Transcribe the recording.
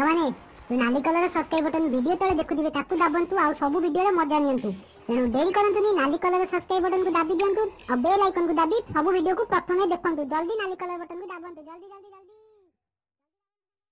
माने नाली colour subscribe button video तले देखुथिबे ताकू दाबंतु आ सब वीडियो रे मजा नियंतु। तेणु देरी करंतुनी नाली कलर सब्सक्राइब बटन को दाबी दियंतु और बेल आइकन को दाबी सब वीडियो को प्रथमे देखंतु। जल्दी नाली कलर बटन को दाबंतु जल्दी जल्दी जल्दी।